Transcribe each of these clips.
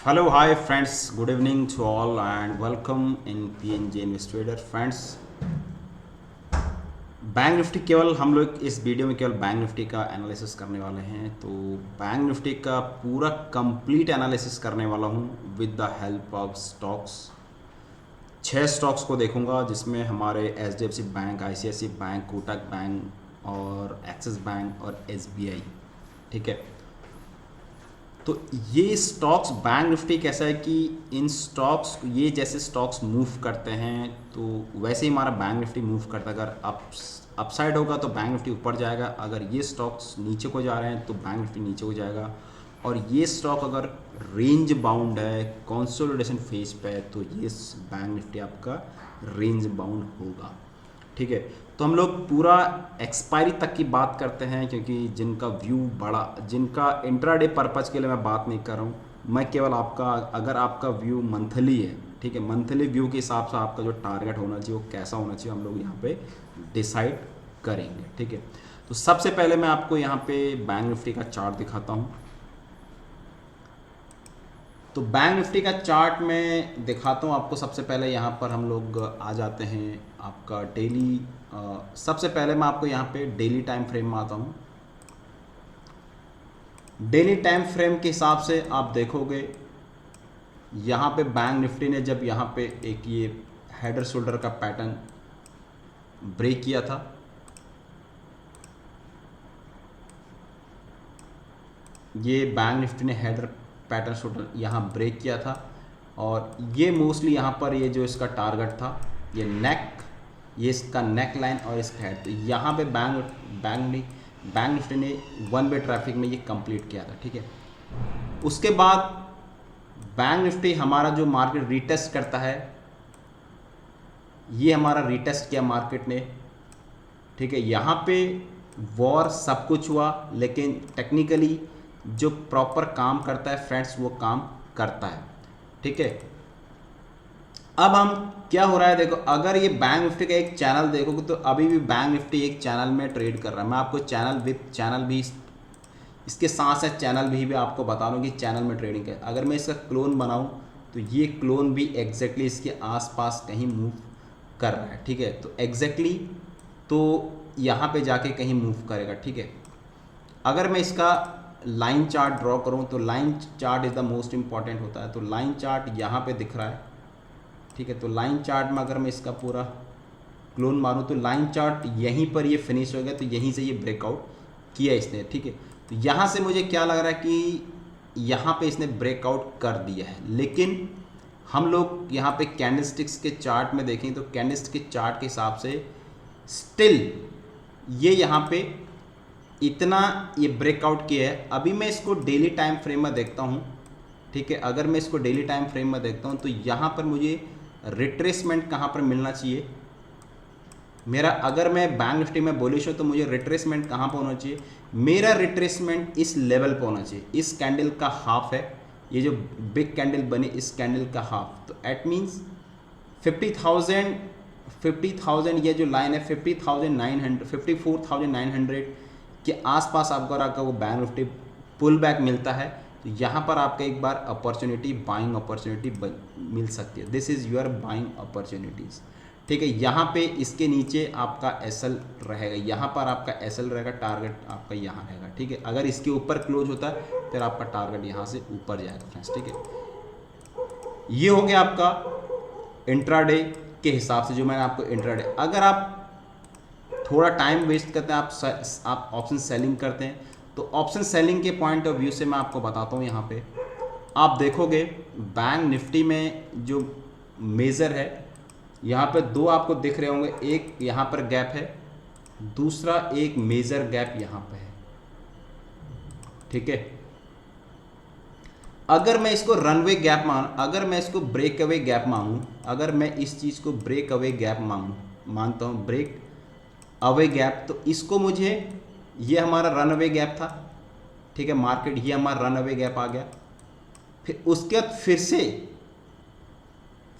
Hello, hi friends. Good evening to all and welcome in PNJ Investor friends. Bank Nifty केवल हम लोग इस video में केवल बैंक निफ्टी का एनालिसिस करने वाले हैं। तो बैंक निफ्टी का पूरा कंप्लीट एनालिसिस करने वाला हूं with the help of stocks. 6 stocks को देखूंगा जिसमें हमारे HDFC bank, ICICI bank, Kotak bank और एक्सिस बैंक और SBI। ठीक है, तो ये स्टॉक्स बैंक निफ्टी कैसा है कि इन स्टॉक्स ये जैसे स्टॉक्स मूव करते हैं तो वैसे ही हमारा बैंक निफ्टी मूव करता है। अगर अपसाइड होगा तो बैंक निफ्टी ऊपर जाएगा, अगर ये स्टॉक्स नीचे को जा रहे हैं तो बैंक निफ्टी नीचे को जाएगा। और ये स्टॉक अगर रेंज बाउंड है, कंसोलिडेशन फेज पे है, तो ये बैंक निफ्टी आपका रेंज बाउंड होगा। ठीक है, तो हम लोग पूरा एक्सपायरी तक की बात करते हैं क्योंकि जिनका व्यू बड़ा, जिनका इंट्राडे पर्पज़ के लिए मैं बात नहीं कर रहा हूँ। मैं केवल आपका, अगर आपका व्यू मंथली है, ठीक है, मंथली व्यू के हिसाब से आपका जो टारगेट होना चाहिए वो कैसा होना चाहिए हम लोग यहाँ पे डिसाइड करेंगे। ठीक है, तो सबसे पहले मैं आपको यहाँ पे बैंक निफ्टी का चार्ट दिखाता हूँ। तो बैंक निफ्टी का चार्ट में दिखाता हूँ आपको। सबसे पहले यहाँ पर हम लोग आ जाते हैं आपका डेली। सबसे पहले मैं आपको यहाँ पे डेली टाइम फ्रेम में आता हूँ। डेली टाइम फ्रेम के हिसाब से आप देखोगे यहाँ पे बैंक निफ्टी ने जब यहाँ पे एक ये हेडर शोल्डर का पैटर्न ब्रेक किया था, ये बैंक निफ्टी ने हेडर पैटर्न शोल्डर यहाँ ब्रेक किया था और ये मोस्टली यहाँ पर ये जो इसका टारगेट था, ये नेक, ये इसका नेक लाइन और इसका हेड, तो यहाँ पे बैंक निफ्टी ने वन वे ट्रैफिक में ये कंप्लीट किया था। ठीक है, उसके बाद बैंक निफ्टी हमारा जो मार्केट रीटेस्ट करता है, ये हमारा रीटेस्ट किया मार्केट ने। ठीक है, यहाँ पे वॉर सब कुछ हुआ लेकिन टेक्निकली जो प्रॉपर काम करता है फ्रेंड्स वो काम करता है। ठीक है, अब हम क्या हो रहा है देखो, अगर ये बैंक निफ्टी का एक चैनल देखोगे तो अभी भी बैंक निफ्टी एक चैनल में ट्रेड कर रहा है। मैं आपको चैनल विद चैनल भी इसके साथ साथ चैनल भी आपको बता रहा हूँ कि चैनल में ट्रेडिंग है। अगर मैं इसका क्लोन बनाऊँ तो ये क्लोन भी एग्जैक्टली इसके आसपास कहीं मूव कर रहा है। ठीक है, तो एग्जैक्टली तो यहाँ पे जाके कहीं मूव करेगा। ठीक है, अगर मैं इसका लाइन चार्ट ड्रॉ करूँ तो line chart is the most important होता है। तो लाइन चार्ट यहाँ पे दिख रहा है। ठीक है, तो लाइन चार्ट में अगर मैं इसका पूरा क्लोन मारूँ तो लाइन चार्ट यहीं पर ये फिनिश हो गया, तो यहीं से ये ब्रेकआउट किया इसने। ठीक है, तो यहाँ से मुझे क्या लग रहा है कि यहाँ पे इसने ब्रेकआउट कर दिया है। लेकिन हम लोग यहाँ पे कैंडलस्टिक्स के चार्ट में देखें तो कैंडलस्टिक के चार्ट के हिसाब से स्टिल ये यहाँ पे इतना ये ब्रेकआउट किया है। अभी मैं इसको डेली टाइम फ्रेम में देखता हूँ। ठीक है, अगर मैं इसको डेली टाइम फ्रेम में देखता हूँ तो यहाँ पर मुझे रिट्रेसमेंट कहाँ पर मिलना चाहिए मेरा, अगर मैं बैंक निफ्टी में बुलिश हूँ तो मुझे रिट्रेसमेंट कहाँ पर होना चाहिए, मेरा रिट्रेसमेंट इस लेवल पर होना चाहिए। इस कैंडल का हाफ है, ये जो बिग कैंडल बनी इस कैंडल का हाफ, तो एट मीन्स 50,000 ये जो लाइन है 50,900 54,900 के आसपास आपको अगर वो बैंक निफ्टी पुल बैक मिलता है तो यहाँ पर आपका एक बार अपॉर्चुनिटी, बाइंग अपॉर्चुनिटी मिल सकती है। This is your buying opportunities. ठीक है, यहाँ पे इसके नीचे आपका एसएल रहेगा, यहाँ पर आपका एसएल रहेगा, टारगेट आपका यहाँ रहेगा। ठीक है, अगर इसके ऊपर क्लोज होता है फिर आपका टारगेट यहाँ से ऊपर जाएगा फ्रेंड्स। ठीक है, ये हो गया आपका इंट्राडे के हिसाब से जो मैंने आपको इंट्राडे। अगर आप थोड़ा टाइम वेस्ट करते हैं, आप ऑप्शन सेलिंग करते हैं, तो ऑप्शन सेलिंग के पॉइंट ऑफ व्यू से मैं आपको बताता हूँ। यहाँ पे आप देखोगे बैंक निफ्टी में जो मेजर है, यहाँ पे दो आपको दिख रहे होंगे, एक यहाँ पर गैप है, दूसरा एक मेजर गैप यहाँ पे है। ठीक है, अगर मैं इसको रनवे गैप अगर मैं इसको ब्रेक अवे गैप मांगूँ, अगर मैं इस चीज़ को ब्रेक अवे गैप मानता हूँ, ब्रेक अवे गैप, तो इसको मुझे, ये हमारा रन अवे गैप था। ठीक है, मार्केट ये हमारा रन अवे गैप आ गया। फिर उसके बाद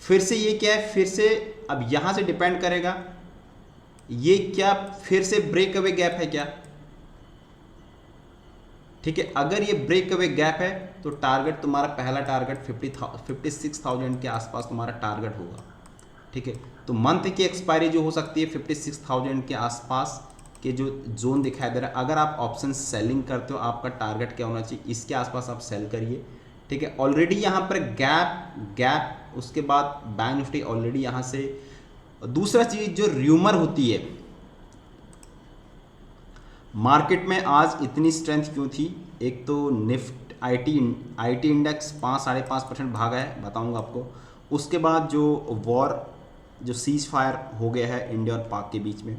फिर से ये क्या है, फिर से अब यहाँ से डिपेंड करेगा ये क्या फिर से ब्रेक अवे गैप है क्या। ठीक है, अगर ये ब्रेक अवे गैप है तो टारगेट तुम्हारा पहला टारगेट 56,000 के आसपास तुम्हारा टारगेट होगा। ठीक है, तो मंथ की एक्सपायरी जो हो सकती है 56,000 के आसपास के जो जोन दिखाई दे रहा है, अगर आप ऑप्शन सेलिंग करते हो आपका टारगेट क्या होना चाहिए, इसके आसपास आप सेल करिए। ठीक है, ऑलरेडी यहाँ पर गैप उसके बाद बैंक निफ्टी ऑलरेडी यहाँ से। दूसरा चीज जो र्यूमर होती है मार्केट में आज इतनी स्ट्रेंथ क्यों थी, एक तो निफ्ट आईटी इंडेक्स 5-5.5% भागा है, बताऊंगा आपको। उसके बाद जो वॉर जो सीज फायर हो गया है इंडिया और पाक के बीच में,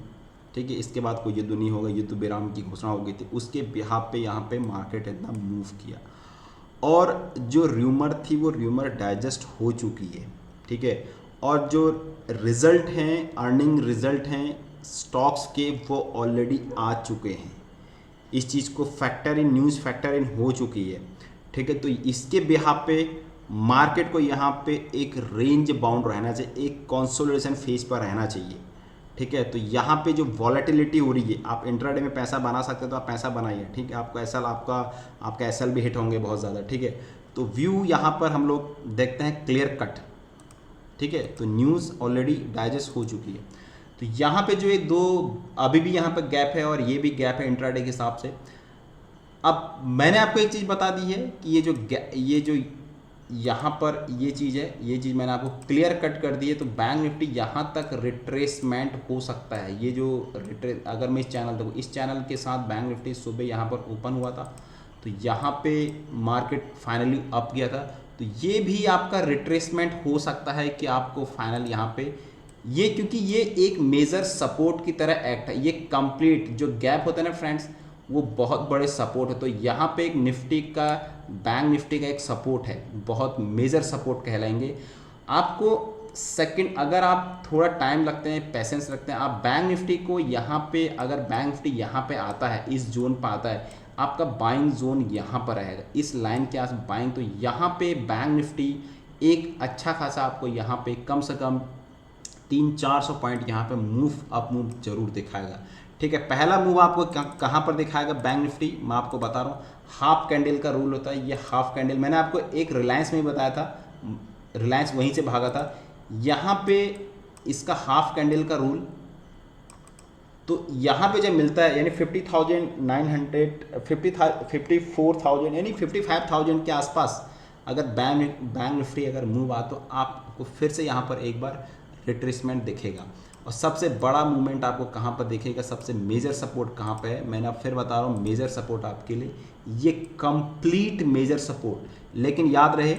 ठीक है, इसके बाद कोई युद्ध नहीं होगा, युद्ध विराम की घोषणा हो गई थी, उसके बिहाफ पे यहाँ पे मार्केट इतना मूव किया। और जो र्यूमर थी वो र्यूमर डाइजेस्ट हो चुकी है। ठीक है, और जो रिजल्ट हैं अर्निंग रिजल्ट हैं स्टॉक्स के वो ऑलरेडी आ चुके हैं, इस चीज़ को factor in news factor in हो चुकी है। ठीक है, तो इसके बिहाफ पे मार्केट को यहाँ पे एक रेंज बाउंड रहना चाहिए, एक कंसोलिडेशन फेज पर रहना चाहिए। ठीक है, तो यहाँ पे जो वॉलेटिलिटी हो रही है, आप इंट्राडे में पैसा बना सकते हो तो आप पैसा बनाइए। ठीक है, आपका एसएल आपका एसएल भी हिट होंगे बहुत ज़्यादा। ठीक है, तो व्यू यहाँ पर हम लोग देखते हैं क्लियर कट। ठीक है, तो न्यूज़ ऑलरेडी डाइजेस्ट हो चुकी है। तो यहाँ पे जो एक दो अभी भी यहाँ पर गैप है और ये भी गैप है इंट्राडे के हिसाब से। अब मैंने आपको एक चीज़ बता दी है कि ये जो यहाँ पर ये चीज़ है, ये चीज़ मैंने आपको क्लियर कट कर दी है। तो बैंक निफ्टी यहाँ तक रिट्रेसमेंट हो सकता है। ये जो अगर मैं इस चैनल देखो, इस चैनल के साथ बैंक निफ्टी सुबह यहाँ पर ओपन हुआ था, तो यहाँ पे मार्केट फाइनली अप गया था। तो ये भी आपका रिट्रेसमेंट हो सकता है कि आपको फाइनल यहाँ पे ये, क्योंकि ये एक मेजर सपोर्ट की तरह एक्ट है। ये कंप्लीट जो गैप होता है ना फ्रेंड्स, वो बहुत बड़े सपोर्ट है। तो यहाँ पे एक निफ्टी का बैंक निफ्टी का एक सपोर्ट है, बहुत मेजर सपोर्ट कहलाएंगे। आपको सेकंड अगर आप थोड़ा टाइम लगते हैं, पेशेंस रखते हैं, आप बैंक निफ्टी को यहाँ पे अगर बैंक निफ्टी यहाँ पे आता है, इस जोन पर आता है, आपका बाइंग जोन यहाँ पर रहेगा, इस लाइन के आस बाइंग। तो यहाँ पे बैंक निफ्टी एक अच्छा खासा आपको यहाँ पे कम से कम 300-400 पॉइंट यहाँ पे मूव जरूर दिखाएगा। ठीक है, पहला मूव आपको कहाँ पर दिखाएगा बैंक निफ्टी, मैं आपको बता रहा हूँ, हाफ कैंडल का रूल होता है। ये हाफ कैंडल मैंने आपको एक रिलायंस में ही बताया था, रिलायंस वहीं से भागा था। यहाँ पे इसका हाफ कैंडल का रूल, तो यहाँ पे जब मिलता है यानी 54,000 यानी 55,000 के आसपास अगर बैंक निफ्टी अगर मूव आ तो आपको फिर से यहाँ पर एक बार रिट्रेसमेंट दिखेगा। और सबसे बड़ा मूवमेंट आपको कहाँ पर दिखेगा, सबसे मेजर सपोर्ट कहाँ पे है, मैंने अब फिर बता रहा हूँ मेजर सपोर्ट आपके लिए ये कंप्लीट मेजर सपोर्ट। लेकिन याद रहे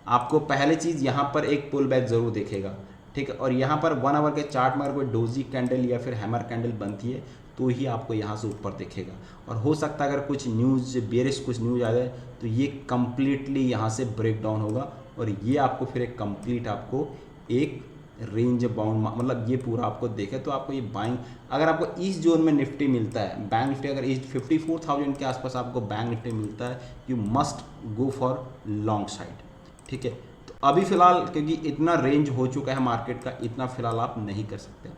आपको पहले चीज़ यहाँ पर एक पुल बैक जरूर दिखेगा। ठीक है, और यहाँ पर 1 आवर के चार्ट में अगर कोई डोजी कैंडल या फिर हैमर कैंडल बनती है तो ही आपको यहाँ से ऊपर दिखेगा। और हो सकता है अगर कुछ न्यूज़ बेरिश कुछ न्यूज़ आ जाए तो ये कंप्लीटली यहाँ से ब्रेक डाउन होगा और ये आपको फिर एक कंप्लीट आपको एक रेंज बाउंड मतलब ये पूरा आपको देखे तो आपको ये बाइंग, अगर आपको इस जोन में निफ्टी मिलता है बैंक निफ्टी, अगर इस 54,000 के आसपास आपको बैंक निफ्टी मिलता है, you must go for long side. ठीक है, तो अभी फिलहाल क्योंकि इतना रेंज हो चुका है मार्केट का, इतना फिलहाल आप नहीं कर सकते।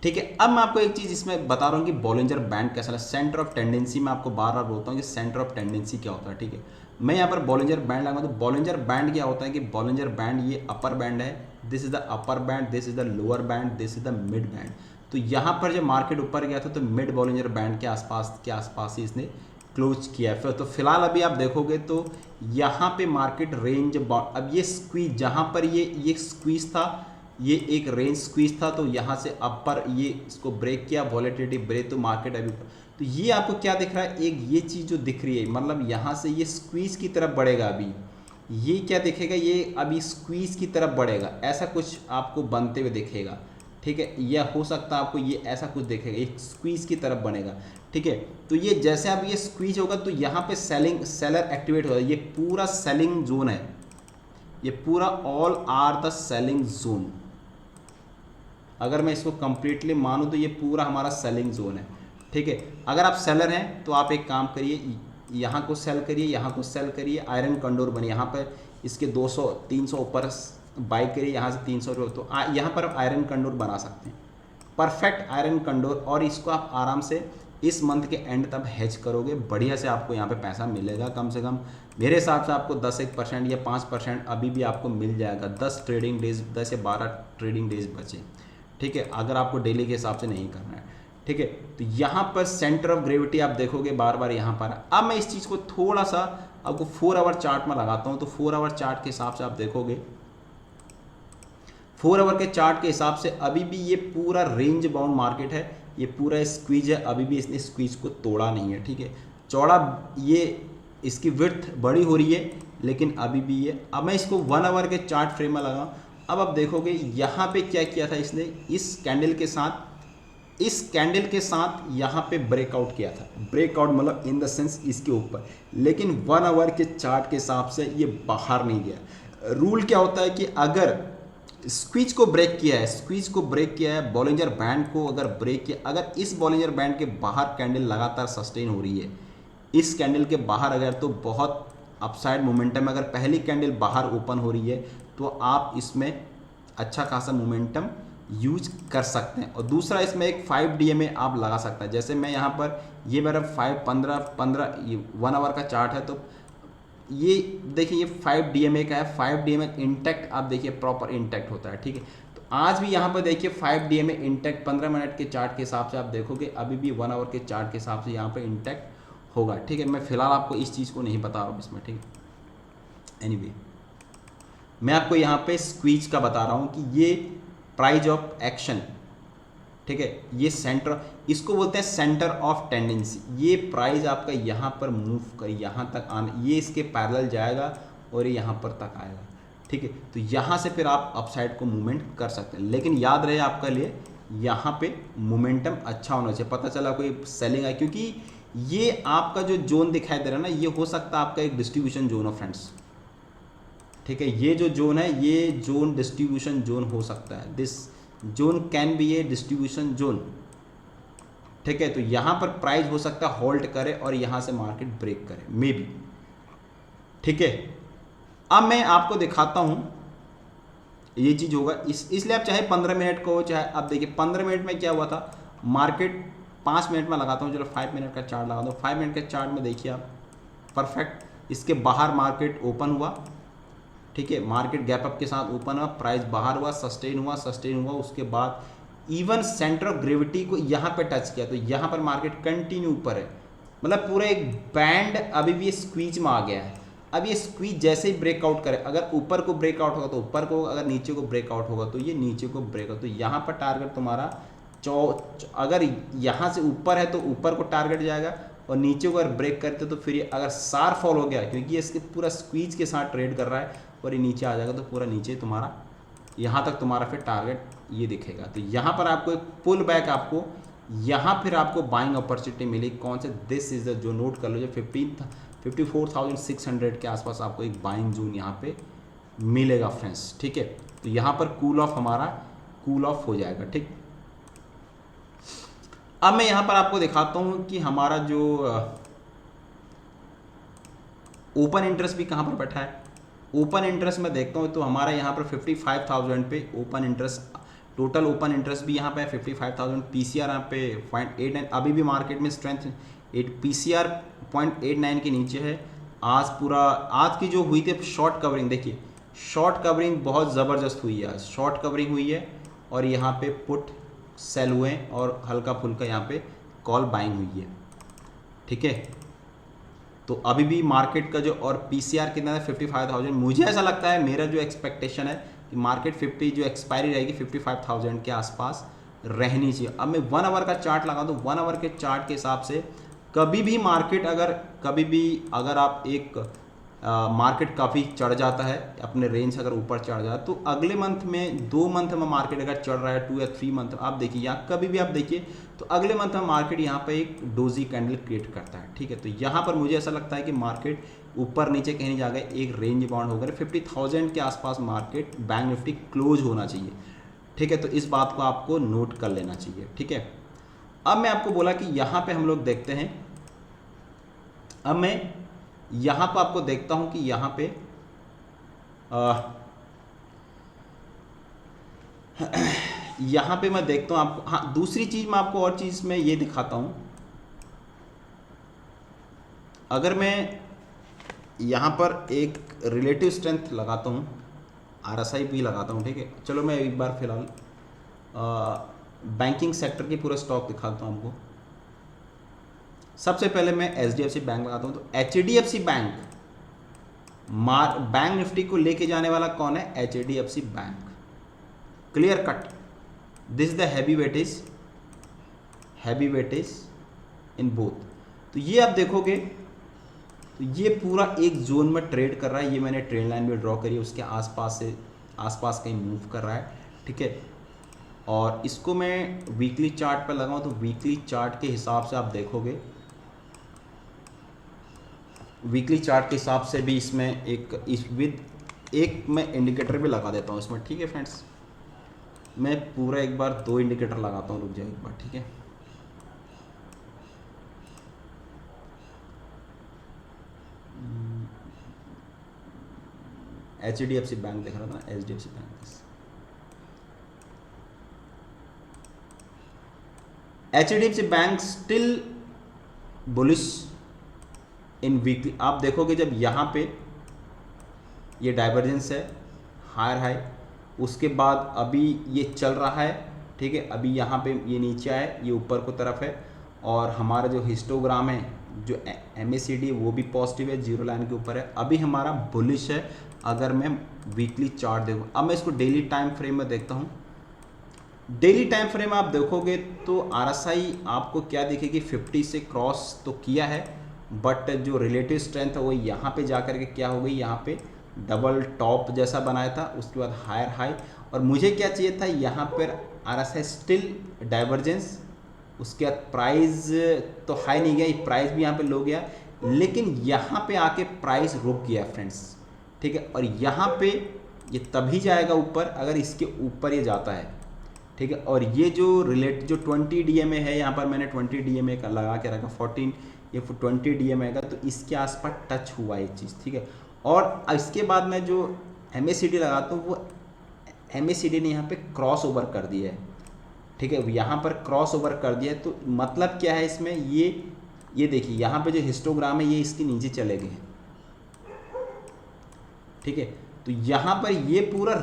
ठीक है, अब मैं आपको एक चीज़ इसमें बता रहा हूँ कि बॉलिंजर बैंड कैसा है, सेंटर ऑफ टेंडेंसी। मैं आपको बार बार बोलता हूँ कि सेंटर ऑफ टेंडेंसी क्या होता है। ठीक है, मैं यहाँ पर बॉलिंजर बैंड लगा, तो बॉलिंजर बैंड क्या होता है कि बॉलिंजर बैंड ये अपर बैंड है, this is the upper band, this is the lower band, this is the mid band. तो यहाँ पर जब मार्केट ऊपर गया था तो मिड बॉलिंजर बैंड के आसपास ही इसने क्लोज किया। फिर तो फिलहाल अभी आप देखोगे तो यहाँ पे मार्केट रेंज अब ये स्क्वीज जहाँ पर ये स्क्वीज था, ये एक रेंज स्क्वीज था, तो यहाँ से अपर ये इसको ब्रेक किया, वॉलेटिलिटी ब्रेक, तो मार्केट अभी तो ये आपको क्या दिख रहा है, एक ये चीज़ जो दिख रही है मतलब यहाँ से ये स्क्वीज की तरफ बढ़ेगा। अभी ये क्या दिखेगा, ये अभी स्क्वीज की तरफ बढ़ेगा, ऐसा कुछ आपको बनते हुए दिखेगा। ठीक है, यह हो सकता है आपको ये ऐसा कुछ दिखेगा, एक स्क्वीज की तरफ बनेगा। ठीक है, तो ये जैसे अब ये स्क्वीज होगा तो यहाँ पे सेलर एक्टिवेट होगा, ये पूरा सेलिंग जोन है, ये पूरा all are the selling zone. अगर मैं इसको कंप्लीटली मानूं तो ये पूरा हमारा सेलिंग जोन है। ठीक है, अगर आप सेलर हैं तो आप एक काम करिए, यहाँ को सेल करिए, यहाँ को सेल करिए, आयरन कंडोर बने, यहाँ पर इसके 200-300 ऊपर बाई करिए, यहाँ से 300 रुपये, तो यहाँ पर आप आयरन कंडोर बना सकते हैं, परफेक्ट आयरन कंडोर। और इसको आप आराम से इस मंथ के एंड तक हेज करोगे, बढ़िया से आपको यहाँ पे पैसा मिलेगा। कम से कम मेरे हिसाब से आपको 10-1% या 5% अभी भी आपको मिल जाएगा। 10 ट्रेडिंग डेज, 10 या 12 ट्रेडिंग डेज बचे, ठीक है, अगर आपको डेली के हिसाब से नहीं करना है, ठीक है। तो यहाँ पर सेंटर ऑफ ग्रेविटी आप देखोगे बार बार यहाँ पर। अब मैं इस चीज़ को थोड़ा सा आपको 4 आवर चार्ट में लगाता हूँ। तो 4 आवर चार्ट के हिसाब से आप देखोगे, 4 आवर के चार्ट के हिसाब से अभी भी ये पूरा रेंज बाउंड मार्केट है, ये पूरा स्क्वीज है, अभी भी इसने स्क्वीज को तोड़ा नहीं है, ठीक है। चौड़ा ये इसकी विड्थ बड़ी हो रही है, लेकिन अभी भी ये, अब मैं इसको 1 आवर के चार्ट फ्रेम में लगाऊं। अब आप देखोगे यहाँ पे क्या किया था इसने, इस कैंडल के साथ, इस कैंडल के साथ यहाँ पे ब्रेकआउट किया था। ब्रेकआउट मतलब इन द सेंस इसके ऊपर, लेकिन 1 आवर के चार्ट के हिसाब से ये बाहर नहीं गया। रूल क्या होता है कि अगर स्क्वीज को ब्रेक किया है, स्क्वीज को ब्रेक किया है, बॉलिंजर बैंड को अगर ब्रेक किया, अगर इस बॉलिंजर बैंड के बाहर कैंडल लगातार सस्टेन हो रही है, इस कैंडल के बाहर अगर, तो बहुत अपसाइड मोमेंटम, अगर पहली कैंडल बाहर ओपन हो रही है तो आप इसमें अच्छा खासा मोमेंटम यूज कर सकते हैं। और दूसरा इसमें एक 5 DMA आप लगा सकते हैं। जैसे मैं यहाँ पर, ये मेरा 1 आवर का चार्ट है, तो ये देखिए ये 5 DMA का है। 5 DMA इंटैक्ट आप देखिए प्रॉपर इंटैक्ट होता है, ठीक है। तो आज भी यहाँ पर देखिए 5 DMA इंटैक्ट 15 मिनट के चार्ट के हिसाब से आप देखोगे, अभी भी 1 आवर के चार्ट के हिसाब से यहाँ पर इंटैक्ट होगा, ठीक है। मैं फिलहाल आपको इस चीज़ को नहीं बता रहा हूँ इसमें, ठीक है। एनीवे मैं आपको यहाँ पे स्क्वीज का बता रहा हूँ कि ये प्राइस ऑफ एक्शन, ठीक है, ये सेंटर, इसको बोलते हैं सेंटर ऑफ टेंडेंसी। ये प्राइस आपका यहाँ पर मूव कर यहाँ तक आना, ये इसके पैरेलल जाएगा और ये यहाँ पर तक आएगा, ठीक है। तो यहाँ से फिर आप अपसाइड को मूवमेंट कर सकते हैं, लेकिन याद रहे आपका लिए यहाँ पे मोमेंटम अच्छा होना चाहिए। पता चला कोई सेलिंग है, क्योंकि ये आपका जो जोन दिखाई दे रहा है ना, ये हो सकता है आपका एक डिस्ट्रीब्यूशन जोन हो फ्रेंड्स, ठीक है। ये जो जोन है, ये जोन डिस्ट्रीब्यूशन जोन हो सकता है। This zone can be A distribution zone, ठीक है। तो यहाँ पर प्राइस हो सकता है होल्ड करे और यहाँ से मार्केट ब्रेक करे, मे बी, ठीक है। अब मैं आपको दिखाता हूँ ये चीज़ होगा, इसलिए आप चाहे 15 मिनट को, चाहे आप देखिए 15 मिनट में क्या हुआ था, मार्केट 5 मिनट में लगाता हूँ, चलो 5 मिनट का चार्ट लगा दो। 5 मिनट के चार्ट में देखिए आप परफेक्ट इसके बाहर मार्केट ओपन हुआ, ठीक है। मार्केट गैप अप के साथ ओपन हुआ, प्राइस बाहर हुआ, सस्टेन हुआ, उसके बाद इवन सेंटर ऑफ ग्रेविटी को यहाँ पे टच किया, तो यहाँ पर मार्केट कंटिन्यू ऊपर है, मतलब पूरा एक बैंड अभी भी स्क्वीज में आ गया है। अब ये स्क्वीज जैसे ही ब्रेकआउट करे, अगर ऊपर को ब्रेकआउट होगा तो ऊपर को, अगर नीचे को ब्रेकआउट होगा तो ये नीचे को ब्रेकआउट, तो यहाँ पर टारगेट तुम्हारा अगर यहाँ से ऊपर है तो ऊपर को टारगेट जाएगा, और नीचे को अगर ब्रेक करते तो फिर ये अगर शार्प फॉल हो गया, क्योंकि ये इसके पूरा स्क्वीज के साथ ट्रेड कर रहा है, और ये नीचे आ जाएगा तो पूरा नीचे तुम्हारा यहाँ तक तुम्हारा फिर टारगेट ये दिखेगा। तो यहाँ पर आपको एक पुल बैक, आपको यहाँ फिर आपको बाइंग अपॉर्चुनिटी मिली। कौन से, दिस इज द, जो नोट कर लो, जो 54,600 के आसपास आपको एक बाइंग जोन यहाँ पे मिलेगा फ्रेंड्स, ठीक है। तो यहाँ पर कूल ऑफ हमारा कूल ऑफ हो जाएगा, ठीक। अब मैं यहाँ पर आपको दिखाता हूँ कि हमारा जो ओपन इंटरेस्ट भी कहाँ पर बैठा है। ओपन इंटरेस्ट में देखता हूँ तो हमारा यहाँ पर 55,000 पे open interest, total open interest भी यहाँ पे 55,000। पीसीआर यहाँ पे 0.89, अभी भी मार्केट में स्ट्रेंथ पीसीआर 0.89 के नीचे है। आज की जो हुई थी शॉर्ट कवरिंग, देखिए शॉर्ट कवरिंग बहुत ज़बरदस्त हुई है, आज शॉर्ट कवरिंग हुई है, और यहाँ पे पुट सेल हुए हैं और हल्का फुल्का यहाँ पे कॉल बाइंग हुई है, ठीक है। तो अभी भी मार्केट का जो, और पीसीआर कितना है 55,000, मुझे ऐसा लगता है, मेरा जो एक्सपेक्टेशन है कि मार्केट 50 जो एक्सपायरी रहेगी 55,000 के आसपास रहनी चाहिए। अब मैं 1 आवर का चार्ट लगा दूँ, 1 आवर के चार्ट के हिसाब से कभी भी मार्केट अगर आप एक मार्केट काफ़ी चढ़ जाता है, अपने रेंज अगर ऊपर चढ़ जाता है, तो अगले मंथ में 2 मंथ में मार्केट अगर चढ़ रहा है 2 या 3 मंथ, आप देखिए यहाँ कभी भी आप देखिए तो अगले मंथ में मार्केट यहाँ पे एक डोजी कैंडल क्रिएट करता है, ठीक है। तो यहाँ पर मुझे ऐसा लगता है कि मार्केट ऊपर नीचे कहीं नहीं जाएगा, एक रेंज बाउंड होकर 50,000 के आसपास मार्केट बैंक निफ्टी क्लोज होना चाहिए, ठीक है। तो इस बात को आपको नोट कर लेना चाहिए, ठीक है। अब मैं आपको बोला कि यहाँ पे हम लोग देखते हैं, अब मैं यहाँ पर आपको देखता हूँ कि यहाँ पे यहाँ पे मैं देखता हूँ आपको, हाँ दूसरी चीज़ मैं आपको और चीज़ में ये दिखाता हूँ अगर मैं यहाँ पर एक रिलेटिव स्ट्रेंथ लगाता हूँ, RSI भी लगाता हूँ, ठीक है। चलो मैं एक बार फिलहाल बैंकिंग सेक्टर की पूरा स्टॉक दिखाता हूँ आपको। सबसे पहले मैं HDFC बैंक लगाता हूँ। तो HDFC बैंक बैंक निफ्टी को लेके जाने वाला कौन है? HDFC bank, clear cut. This is the heavy weightage in both. तो ये आप देखोगे तो ये पूरा एक जोन में ट्रेड कर रहा है। ये मैंने ट्रेंड लाइन में ड्रॉ करी है, उसके आसपास कहीं मूव कर रहा है, ठीक है। और इसको मैं वीकली चार्ट पर लगाऊं तो वीकली चार्ट के हिसाब से आप देखोगे, वीकली चार्ट के हिसाब से भी इसमें एक मैं इंडिकेटर भी लगा देता हूँ इसमें, ठीक है फ्रेंड्स। मैं पूरा एक बार 2 इंडिकेटर लगाता हूँ, रुक जाए एक बार, ठीक है। HDFC बैंक देख रहा था ना, HDFC bank. HDFC bank still bullish इन वीकली। आप देखोगे जब यहाँ पे ये डाइवर्जेंस है हायर हाई, उसके बाद अभी ये चल रहा है, ठीक है। अभी यहाँ पे ये नीचे आए, ये ऊपर को तरफ है, और हमारा जो हिस्टोग्राम है, जो MACD वो भी पॉजिटिव है, जीरो लाइन के ऊपर है। अभी हमारा बुलिश है अगर मैं वीकली चार्ट देखूँ। अब मैं इसको डेली टाइम फ्रेम में देखता हूँ। डेली टाइम फ्रेम आप देखोगे तो RSI आपको क्या दिखेगी, 50 से क्रॉस तो किया है, बट जो रिलेटिव स्ट्रेंथ है वो यहाँ पे जाकर के क्या हो गई, यहाँ पे डबल टॉप जैसा बनाया था, उसके बाद हायर हाई। और मुझे क्या चाहिए था, यहाँ पर RSI स्टिल डाइवर्जेंस, उसके बाद प्राइस तो हाई नहीं गया, प्राइस भी यहाँ पे लो गया, लेकिन यहाँ पे आके प्राइस रुक गया फ्रेंड्स, ठीक है। और यहाँ पे ये तभी जाएगा ऊपर अगर इसके ऊपर ये जाता है, ठीक है। और ये जो जो 20 DMA है, यहाँ पर मैंने 20 DMA का लगा के रखा, 14 ये 20 DMA का, तो इसके आसपास टच हुआ ये चीज़, ठीक है। और इसके बाद मैं जो MACD लगाता हूँ, वो MACD ने यहाँ पे क्रॉस ओवर कर दिया है, ठीक है। यहाँ पर क्रॉस ओवर कर दिया है, तो मतलब क्या है इसमें, ये देखिए यहाँ पे जो हिस्टोग्राम है ये इसके नीचे चले गए, ठीक है। तो यहाँ पर ये पूरा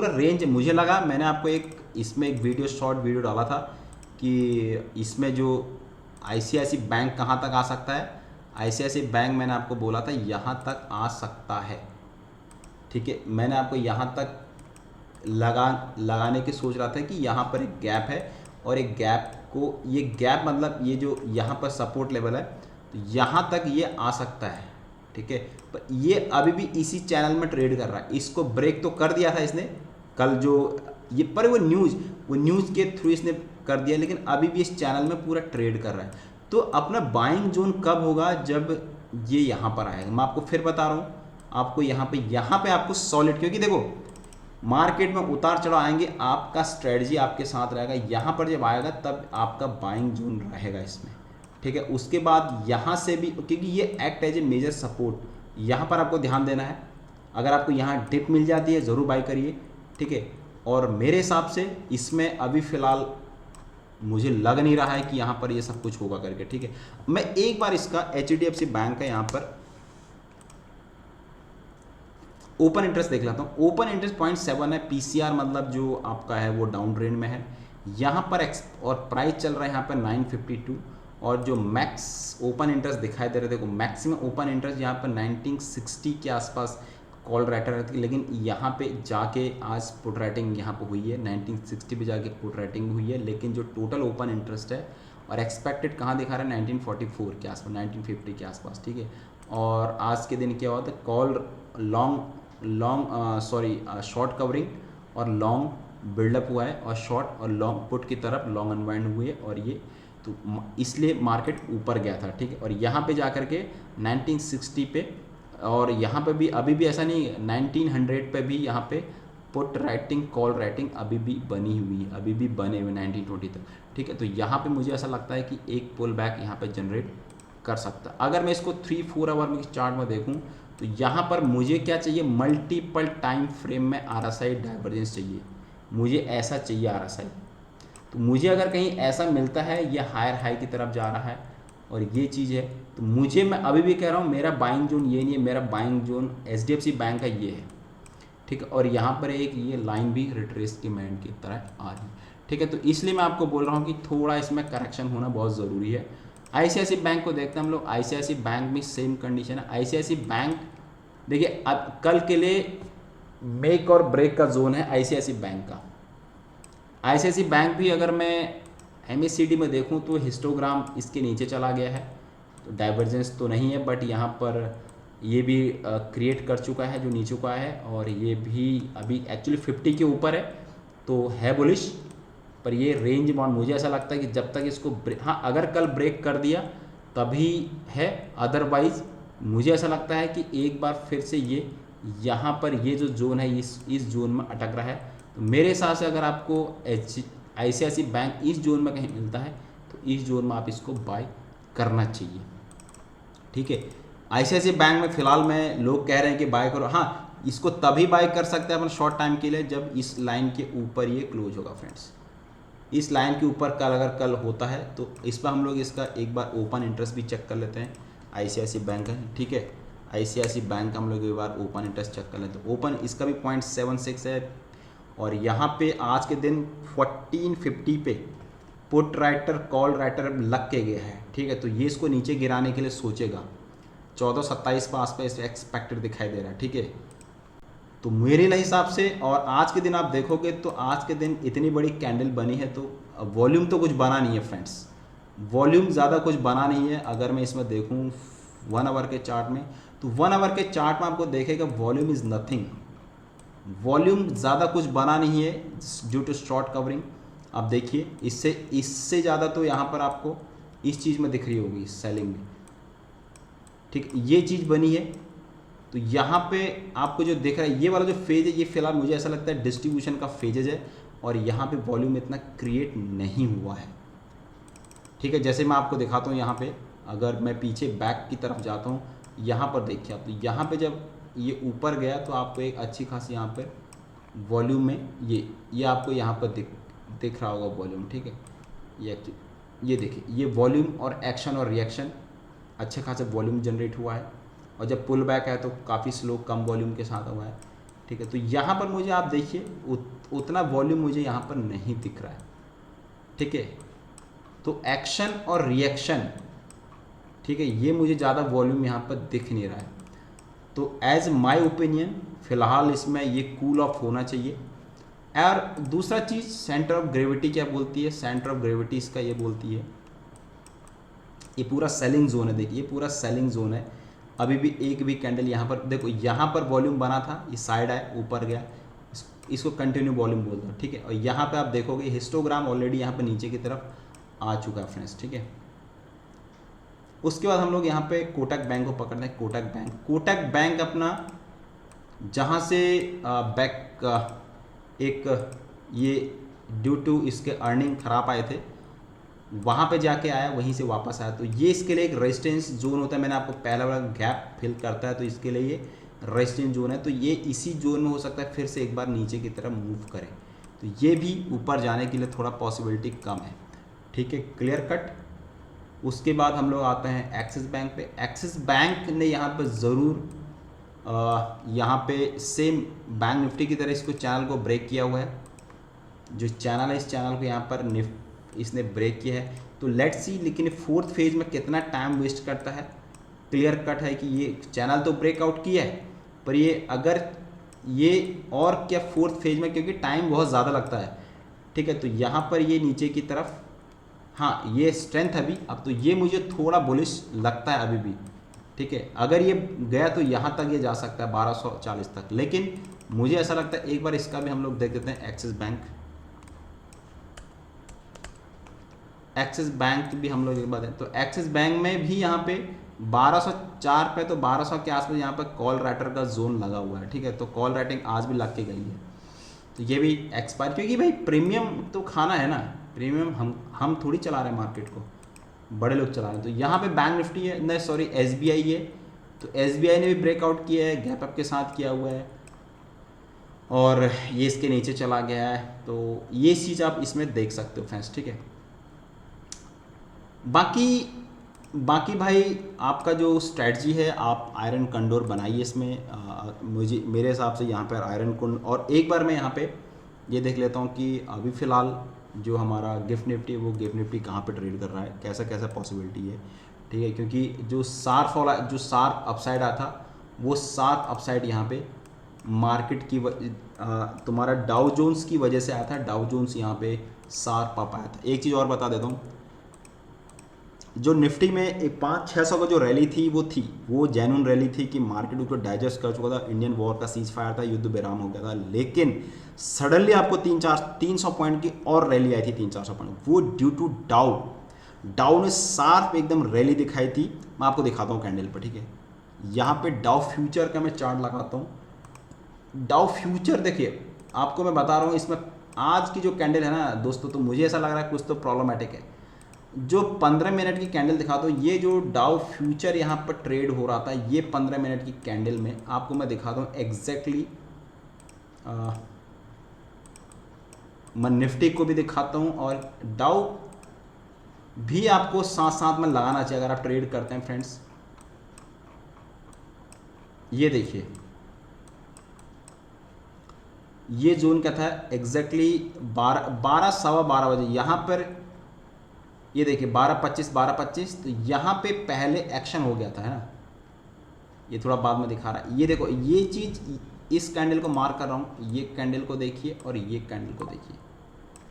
रेंज मुझे लगा, मैंने आपको इसमें एक शॉर्ट वीडियो डाला था कि इसमें जो ICICI बैंक कहाँ तक आ सकता है। ICICI बैंक मैंने आपको बोला था यहाँ तक आ सकता है, ठीक है। मैंने आपको यहाँ तक लगाने की सोच रहा था कि यहाँ पर एक गैप है, और एक गैप को, ये गैप मतलब ये जो यहाँ पर सपोर्ट लेवल है, तो यहाँ तक ये आ सकता है, ठीक है। पर ये अभी भी इसी चैनल में ट्रेड कर रहा है। इसको ब्रेक तो कर दिया था इसने कल, जो ये पर वो न्यूज़ के थ्रू इसने कर दिया, लेकिन अभी भी इस चैनल में पूरा ट्रेड कर रहा है। तो अपना बाइंग जोन कब होगा, जब ये यहाँ पर आएगा। मैं आपको फिर बता रहा हूँ, आपको यहाँ पे आपको सॉलिड, क्योंकि देखो मार्केट में उतार चढ़ाव आएंगे, आपका स्ट्रेटजी आपके साथ रहेगा। यहाँ पर जब आएगा तब आपका बाइंग जोन रहेगा इसमें, ठीक है। उसके बाद यहाँ से भी, क्योंकि ये act as a major support, यहाँ पर आपको ध्यान देना है। अगर आपको यहाँ डिप मिल जाती है ज़रूर बाई करिए, ठीक है। और मेरे हिसाब से इसमें अभी फ़िलहाल मुझे लग नहीं रहा है कि यहाँ पर ये सब कुछ होगा करके, ठीक है। मैं एक बार इसका HDFC बैंक का यहाँ पर ओपन इंटरेस्ट देख लेता हूँ। ओपन इंटरेस्ट 0.7 है, PCR मतलब जो आपका है वो डाउन ट्रेंड में है यहाँ पर, और प्राइस चल रहा है यहाँ पर 952, और जो मैक्स ओपन इंटरेस्ट दिखाई दे रहे, देखो मैक्सिमम ओपन इंटरेस्ट यहाँ पर 1960 के आसपास कॉल राइटर रहती है, लेकिन यहाँ पे जाके आज पुट राइटिंग यहाँ पे हुई है, 1960 पे जाके पुट राइटिंग हुई है। लेकिन जो टोटल ओपन इंटरेस्ट है और एक्सपेक्टेड कहाँ दिखा रहा है, 1944 के आसपास, 1950 के आसपास, ठीक है। और आज के दिन क्या हुआ था, कॉल शॉर्ट कवरिंग और लॉन्ग बिल्डअप हुआ है, और शॉर्ट और लॉन्ग पुट की तरफ लॉन्ग अनवाइंड हुए, और ये तो इसलिए मार्केट ऊपर गया था, ठीक है। और यहाँ पे जाकर के 1960 पे, और यहाँ पे भी अभी भी ऐसा नहीं, 1900 पे भी यहाँ पे पुट राइटिंग कॉल राइटिंग अभी भी बनी हुई है, अभी भी बने हुए 1920 तक, ठीक है। तो यहाँ पे मुझे ऐसा लगता है कि एक पुल बैक यहाँ पे जनरेट कर सकता है। अगर मैं इसको 3-4 आवर में चार्ट में देखूँ तो यहाँ पर मुझे क्या चाहिए, मल्टीपल टाइम फ्रेम में RSI डाइवर्जेंस चाहिए, मुझे ऐसा चाहिए RSI। तो मुझे अगर कहीं ऐसा मिलता है, ये हायर हाई की तरफ जा रहा है, और ये चीज़ है। तो मुझे, मैं अभी भी कह रहा हूँ, मेरा बाइंग जोन ये नहीं है, मेरा बाइंग जोन HDFC बैंक का ये है, ठीक है। और यहाँ पर एक ये लाइन भी रिट्रेसमेंट की तरह आ रही है, ठीक है। तो इसलिए मैं आपको बोल रहा हूँ कि थोड़ा इसमें करेक्शन होना बहुत ज़रूरी है। ICICI बैंक को देखते हैं हम लोग। ICICI बैंक में सेम कंडीशन है। ICICI बैंक देखिए, अब कल के लिए मेक और ब्रेक का जोन है ICICI बैंक का। ICICI बैंक भी अगर मैं MACD में देखूं तो हिस्टोग्राम इसके नीचे चला गया है, तो डाइवर्जेंस तो नहीं है, बट यहाँ पर ये भी क्रिएट कर चुका है जो नीचे का है, और ये भी अभी एक्चुअली 50 के ऊपर है, तो है बुलिश। पर ये रेंज बाउंड, मुझे ऐसा लगता है कि जब तक इसको हाँ, अगर कल ब्रेक कर दिया तभी है, अदरवाइज मुझे ऐसा लगता है कि एक बार फिर से ये यहाँ पर ये जो जोन है इस जोन में अटक रहा है। तो मेरे हिसाब से अगर आपको ICICI बैंक इस जोन में कहीं मिलता है तो इस जोन में आप इसको बाय करना चाहिए, ठीक है। ICICI बैंक में फ़िलहाल में लोग कह रहे हैं कि बाय करो, हाँ इसको तभी बाय कर सकते हैं अपन शॉर्ट टाइम के लिए जब इस लाइन के ऊपर ये क्लोज होगा फ्रेंड्स। इस लाइन के ऊपर कल अगर कल होता है तो इस पर हम लोग इसका एक बार ओपन इंटरेस्ट भी चेक कर लेते हैं ICICI बैंक का, ठीक है। ICICI बैंक हम लोग एक बार ओपन इंटरेस्ट चेक कर लेते हैं। ओपन इसका भी 0.76 है, और यहाँ पे आज के दिन 1450 पे पुट राइटर कॉल राइटर लग के गया है, ठीक है। तो ये इसको नीचे गिराने के लिए सोचेगा। 1427 पर आसपास एक्सपेक्टेड दिखाई दे रहा है, ठीक है। तो मेरे हिसाब से, और आज के दिन आप देखोगे तो आज के दिन इतनी बड़ी कैंडल बनी है, तो वॉल्यूम तो कुछ बना नहीं है फ्रेंड्स, वॉल्यूम ज़्यादा कुछ बना नहीं है। अगर मैं इसमें देखूँ 1 आवर के चार्ट में, तो 1 आवर के चार्ट में आपको देखेगा वॉल्यूम इज़ नथिंग, वॉल्यूम ज़्यादा कुछ बना नहीं है ड्यू टू शॉर्ट कवरिंग। आप देखिए इससे ज़्यादा तो यहाँ पर आपको इस चीज़ में दिख रही होगी सेलिंग में, ठीक, ये चीज़ बनी है। तो यहाँ पे आपको जो दिख रहा है ये वाला जो फेज है, ये फिलहाल मुझे ऐसा लगता है डिस्ट्रीब्यूशन का फेजेज है, और यहाँ पे वॉल्यूम इतना क्रिएट नहीं हुआ है, ठीक है। जैसे मैं आपको दिखाता हूँ यहाँ पे, अगर मैं पीछे बैक की तरफ जाता हूँ, यहाँ पर देखिए आप, तो यहाँ पे जब ये ऊपर गया तो आपको एक अच्छी खासी यहाँ पर वॉल्यूम में ये आपको यहाँ पर दिख रहा होगा वॉल्यूम, ठीक है। ये देखिए, ये वॉल्यूम और एक्शन और रिएक्शन अच्छे खासे वॉल्यूम जनरेट हुआ है, और जब पुल बैक है तो काफ़ी स्लो कम वॉल्यूम के साथ हुआ है, ठीक है। तो यहाँ पर मुझे आप देखिए उतना वॉल्यूम मुझे यहाँ पर नहीं दिख रहा है, ठीक है। तो एक्शन और रिएक्शन, ठीक है, ये मुझे ज़्यादा वॉल्यूम यहाँ पर दिख नहीं रहा है। तो एज माय ओपिनियन फ़िलहाल इसमें ये कूल ऑफ होना चाहिए। और दूसरा चीज़, सेंटर ऑफ ग्रेविटी क्या बोलती है, सेंटर ऑफ ग्रेविटी इसका ये बोलती है, ये पूरा सेलिंग जोन है। देखिए ये पूरा सेलिंग जोन है, अभी भी एक भी कैंडल यहाँ पर देखो, यहाँ पर वॉल्यूम बना था, ये साइड आए ऊपर गया, इसको कंटिन्यू वॉल्यूम बोलते हैं, ठीक है। और यहाँ पे आप देखोगे हिस्टोग्राम ऑलरेडी यहाँ पर नीचे की तरफ आ चुका है फ्रेंड्स, ठीक है। उसके बाद हम लोग यहाँ पे कोटक बैंक को पकड़ते हैं। कोटक बैंक अपना जहाँ से एक ये ड्यू टू इसके अर्निंग खराब आए थे, वहाँ पे जाके आया, वहीं से वापस आया। तो ये इसके लिए एक रेजिस्टेंस जोन होता है, मैंने आपको पहला वाला गैप फिल करता है, तो इसके लिए ये रेजिस्टेंस जोन है। तो ये इसी जोन में हो सकता है फिर से एक बार नीचे की तरफ मूव करे, तो ये भी ऊपर जाने के लिए थोड़ा पॉसिबिलिटी कम है, ठीक है, क्लियर कट। उसके बाद हम लोग आते हैं एक्सिस बैंक पे। एक्सिस बैंक ने यहाँ पर ज़रूर यहाँ पे सेम बैंक निफ्टी की तरह इसको चैनल को ब्रेक किया हुआ है, जो चैनल है इस चैनल को यहाँ पर इसने ब्रेक किया है। तो लेट्स सी, लेकिन फोर्थ फेज में कितना टाइम वेस्ट करता है। क्लियर कट है कि ये चैनल तो ब्रेकआउट किया है, पर ये अगर ये और क्या फोर्थ फेज में, क्योंकि टाइम बहुत ज़्यादा लगता है, ठीक है। तो यहाँ पर ये नीचे की तरफ, हाँ ये स्ट्रेंथ अभी, अब तो ये मुझे थोड़ा बुलिश लगता है अभी भी, ठीक है। अगर ये गया तो यहाँ तक ये जा सकता है 1240 तक, लेकिन मुझे ऐसा लगता है एक बार इसका भी हम लोग देख देते हैं। एक्सिस बैंक भी हम लोग एक बात है, तो एक्सिस बैंक में भी यहाँ पे 1204 पे, तो 1200 के आसपास यहाँ पे कॉल राइटर का जोन लगा हुआ है, ठीक है। तो कॉल राइटिंग आज भी लग के गई है, तो ये भी एक्सपायर, क्योंकि भाई प्रीमियम तो खाना है ना, प्रीमियम हम थोड़ी चला रहे हैं मार्केट को, बड़े लोग चला रहे हैं। तो यहाँ पे बैंक निफ्टी है, नहीं सॉरी SBI है, तो SBI ने भी ब्रेकआउट किया है, गैप अप के साथ किया हुआ है, और ये इसके नीचे चला गया है। तो ये चीज़ आप इसमें देख सकते हो फ्रेंड्स, ठीक है। बाकी बाकी भाई आपका जो स्ट्रेटजी है, आप आयरन कंडोर बनाइए इसमें। मुझे मेरे हिसाब से यहाँ पर आयरन कुंड, और एक बार मैं यहाँ पे ये देख लेता हूँ कि अभी फ़िलहाल जो हमारा गिफ्ट निफ्टी है वो गिफ्ट निफ्टी कहाँ पे ट्रेड कर रहा है, कैसा कैसा पॉसिबिलिटी है। ठीक है, क्योंकि जो शार्प वाला जो शार्प अपसाइड आया था वो शार्प अपसाइड यहाँ पे मार्केट की तुम्हारा डाउ जोन्स की वजह से आया था। डाउ जोन्स यहाँ पे शार्प अप आया था। एक चीज़ और बता देता हूँ, जो निफ्टी में एक 500-600 का जो रैली थी वो जेन्युइन रैली थी कि मार्केट उसको डाइजेस्ट कर चुका था। इंडियन वॉर का सीज फायर था, युद्ध विराम हो गया था, लेकिन सडनली आपको 300 पॉइंट की और रैली आई थी, 300-400 पॉइंट, वो ड्यू टू डाउ। डाउ ने शार्प एकदम रैली दिखाई थी। मैं आपको दिखाता हूँ कैंडल पर, ठीक है। यहाँ पे डाउ फ्यूचर का मैं चार्ट लगाता हूँ। डाउ फ्यूचर देखिए, आपको मैं बता रहा हूँ इसमें आज की जो कैंडल है ना दोस्तों, तो मुझे ऐसा लग रहा है कुछ तो प्रॉब्लमेटिक है। जो 15 मिनट की कैंडल दिखाता हूँ, ये जो डाउ फ्यूचर यहाँ पर ट्रेड हो रहा था, ये 15 मिनट की कैंडल में आपको मैं दिखाता हूँ एग्जैक्टली। मैं निफ्टी को भी दिखाता हूँ और डाउ भी आपको साथ साथ में लगाना चाहिए अगर आप ट्रेड करते हैं फ्रेंड्स। ये देखिए, ये जोन क्या था एग्जैक्टली 12 सवा 12 बजे यहाँ पर। ये देखिए 12:25 तो यहाँ पे पहले एक्शन हो गया था, है ना। ये थोड़ा बाद में दिखा रहा है। ये देखो, ये चीज़ इस कैंडल को मार्क कर रहा हूँ, ये कैंडल को देखिए और ये कैंडल को देखिए,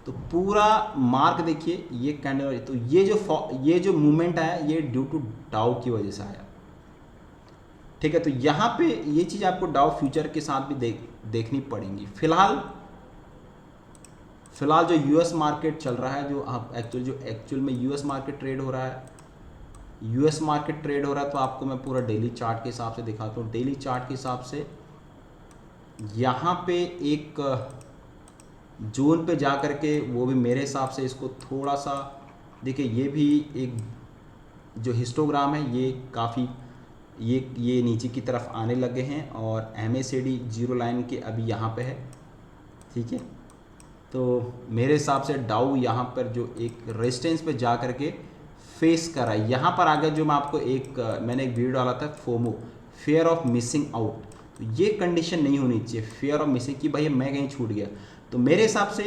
तो पूरा मार्क देखिए ये कैंडल। तो ये जो मूवमेंट आया ये ड्यू टू डाउ की वजह से आया। ठीक है, तो यहाँ पे ये चीज़ आपको डाउ फ्यूचर के साथ भी देखनी पड़ेगी। फिलहाल जो यूएस मार्केट चल रहा है, जो आप एक्चुअल में यूएस मार्केट ट्रेड हो रहा है, तो आपको मैं पूरा डेली चार्ट के हिसाब से दिखाता हूँ। डेली चार्ट के हिसाब से यहाँ पे एक जोन पे जा कर के, वो भी मेरे हिसाब से इसको थोड़ा सा देखिए, ये भी एक जो हिस्टोग्राम है ये काफ़ी ये नीचे की तरफ आने लगे हैं और MACD जीरो लाइन के अभी यहाँ पे है। ठीक है, तो मेरे हिसाब से डाउ यहाँ पर जो एक रेजिस्टेंस पे जा कर के फेस कर रहा है। यहाँ पर आगे जो मैंने एक वीडियो डाला था, FOMO, fair of missing out, तो ये कंडीशन नहीं होनी चाहिए, फेयर ऑफ मिसिंग की भाई मैं कहीं छूट गया। तो मेरे हिसाब से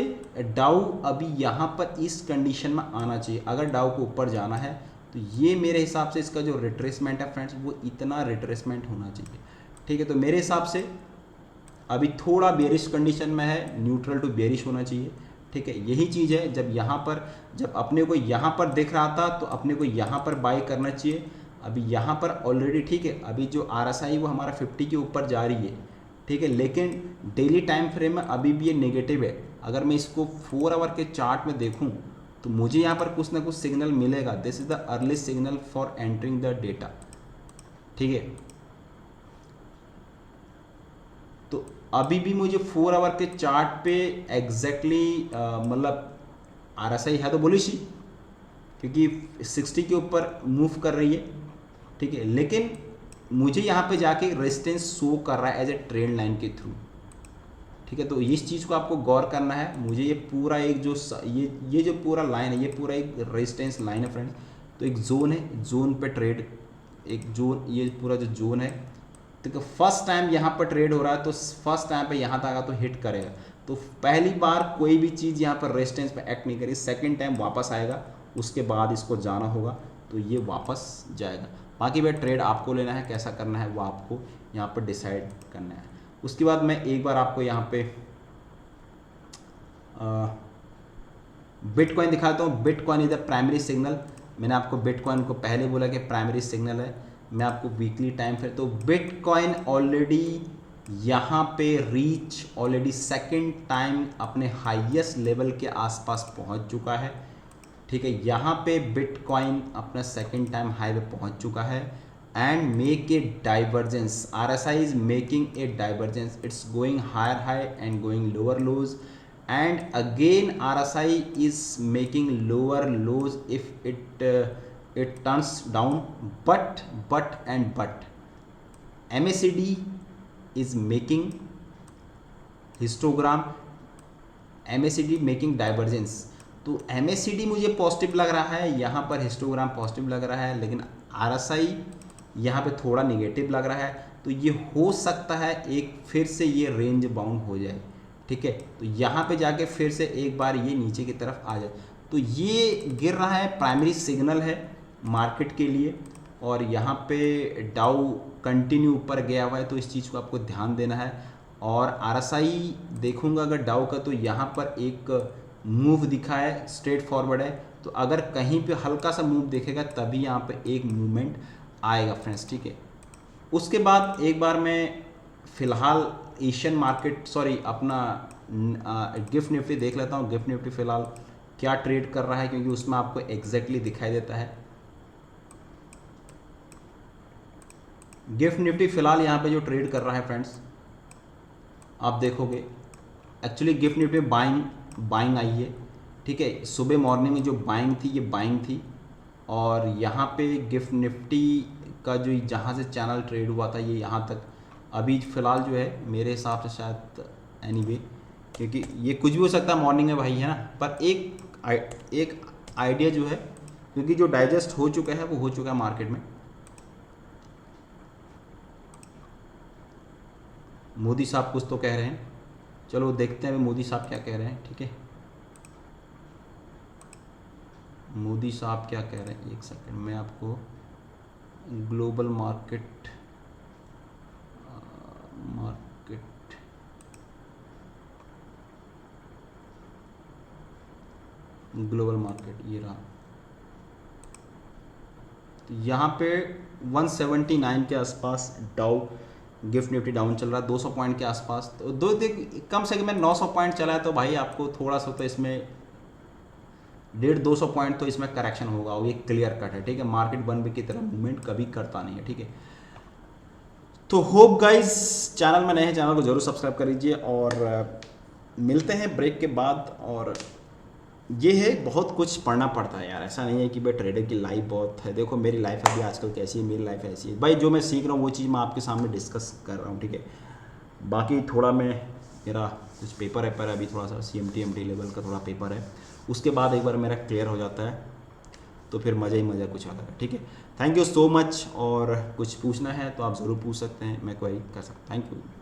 डाउ अभी यहाँ पर इस कंडीशन में आना चाहिए। अगर डाउ को ऊपर जाना है तो ये मेरे हिसाब से इसका जो रिट्रेसमेंट है फ्रेंड्स, वो इतना रिट्रेसमेंट होना चाहिए। ठीक है, तो मेरे हिसाब से अभी थोड़ा बेरिश कंडीशन में है, न्यूट्रल टू बेरिश होना चाहिए। ठीक है, यही चीज़ है। जब अपने को यहाँ पर दिख रहा था तो अपने को यहाँ पर बाय करना चाहिए। अभी यहाँ पर ऑलरेडी, ठीक है, अभी जो RSI वो हमारा 50 के ऊपर जा रही है। ठीक है, लेकिन डेली टाइम फ्रेम में अभी भी ये नेगेटिव है। अगर मैं इसको 4 आवर के चार्ट में देखूँ तो मुझे यहाँ पर कुछ ना कुछ सिग्नल मिलेगा। This is the early signal for entering the data. ठीक है, तो अभी भी मुझे 4 आवर के चार्ट पे एग्जैक्टली मतलब RSI है तो बुलिश ही, क्योंकि 60 के ऊपर मूव कर रही है। ठीक है, लेकिन मुझे यहाँ पे जाके रेजिस्टेंस शो कर रहा है एज ए ट्रेंड लाइन के थ्रू। ठीक है, तो इस चीज़ को आपको गौर करना है। मुझे ये पूरा एक जो ये जो पूरा लाइन है, ये पूरा एक रेजिस्टेंस लाइन है फ्रेंड्स। तो एक जोन है, जोन पे ट्रेड, एक जोन, ये पूरा जो जोन है, तो फर्स्ट टाइम यहाँ पर ट्रेड हो रहा है, तो फर्स्ट टाइम पे यहाँ तक आएगा तो हिट करेगा। तो पहली बार कोई भी चीज़ यहाँ पर रेजिस्टेंस पे एक्ट नहीं करी, सेकंड टाइम वापस आएगा, उसके बाद इसको जाना होगा तो ये वापस जाएगा। बाकी भाई ट्रेड आपको लेना है, कैसा करना है वो आपको यहाँ पर डिसाइड करना है। उसके बाद मैं एक बार आपको यहाँ पे बिटकॉइन दिखाता हूँ। Bitcoin is the primary signal. मैंने आपको बिटकॉइन को पहले बोला कि प्राइमरी सिग्नल है। मैं आपको वीकली टाइम फिर, तो बिटकॉइन ऑलरेडी यहाँ पे रीच ऑलरेडी सेकंड टाइम अपने हाईएस्ट लेवल के आसपास पहुँच चुका है। ठीक है, यहाँ पे बिटकॉइन अपना सेकंड टाइम हाई पे पहुँच चुका है and make a divergence. RSI is making a divergence, it's going higher high and going lower lows, and again RSI is making lower lows if it turns down, but MACD is making histogram, MACD making divergence। तो MACD मुझे positive लग रहा है, यहाँ पर histogram positive लग रहा है, लेकिन RSI यहाँ पे थोड़ा निगेटिव लग रहा है। तो ये हो सकता है एक फिर से ये रेंज बाउंड हो जाए, ठीक है। तो यहाँ पे जाके फिर से एक बार ये नीचे की तरफ आ जाए। तो ये गिर रहा है, प्राइमरी सिग्नल है मार्केट के लिए। और यहाँ पे डाउ कंटिन्यू ऊपर गया हुआ है, तो इस चीज़ को आपको ध्यान देना है। और RSI देखूंगा अगर डाउ का, तो यहाँ पर एक मूव दिखा है, स्ट्रेट फॉरवर्ड है। तो अगर कहीं पे हल्का सा मूव देखेगा तभी यहाँ पे एक मूवमेंट आएगा फ्रेंड्स, ठीक है। उसके बाद एक बार मैं फ़िलहाल एशियन मार्केट अपना गिफ्ट निफ्टी देख लेता हूँ। गिफ्ट निफ्टी फ़िलहाल क्या ट्रेड कर रहा है, क्योंकि उसमें आपको एग्जैक्टली दिखाई देता है। गिफ्ट निफ्टी फ़िलहाल यहाँ पे जो ट्रेड कर रहा है फ्रेंड्स, आप देखोगे actually gift Nifty buying I है, ठीक है। सुबह मॉर्निंग में जो बाइंग थी, ये बाइंग थी। और यहाँ पे गिफ्ट निफ्टी का जो जहाँ से चैनल ट्रेड हुआ था, ये यहाँ तक अभी फ़िलहाल जो है मेरे हिसाब से शायद एनीवे, क्योंकि ये कुछ भी हो सकता है मॉर्निंग में भाई, है ना। पर एक आइडिया जो है, क्योंकि जो डाइजेस्ट हो चुका है वो हो चुका है मार्केट में। मोदी साहब कुछ तो कह रहे हैं, चलो देखते हैं मोदी साहब क्या कह रहे हैं, ठीक है। मोदी साहब क्या कह रहे हैं, एक सेकंड मैं आपको ग्लोबल मार्केट ग्लोबल मार्केट ये रहा। तो यहाँ पे 179 के आसपास डाउ गिफ्ट निफ्टी डाउन चल रहा है, 200 पॉइंट के आसपास। तो कम से कम 900 पॉइंट चला है, तो भाई आपको थोड़ा सा तो इसमें 150-200 पॉइंट तो इसमें करेक्शन होगा, वो ये क्लियर कट है, ठीक है। मार्केट वन वे की तरह मूवमेंट कभी करता नहीं है, ठीक है। तो होप गाइस, चैनल में नए हैं, चैनल को जरूर सब्सक्राइब कर लीजिए। और मिलते हैं ब्रेक के बाद। और ये है, बहुत कुछ पढ़ना पड़ता है यार, ऐसा नहीं है कि भाई ट्रेडर की लाइफ बहुत है। देखो मेरी लाइफ अभी आजकल कैसी है, मेरी लाइफ ऐसी है भाई, जो मैं सीख रहा हूँ वो चीज़ मैं आपके सामने डिस्कस कर रहा हूँ, ठीक है। बाकी थोड़ा मेरा कुछ पेपर है, पर अभी थोड़ा सा CMT MT लेवल का थोड़ा पेपर है, उसके बाद एक बार मेरा क्लियर हो जाता है तो फिर मज़ा ही मज़ा कुछ आता है, ठीक है। Thank you so much. और कुछ पूछना है तो आप ज़रूर पूछ सकते हैं, मैं क्वेरी कर सकता हूँ। Thank you.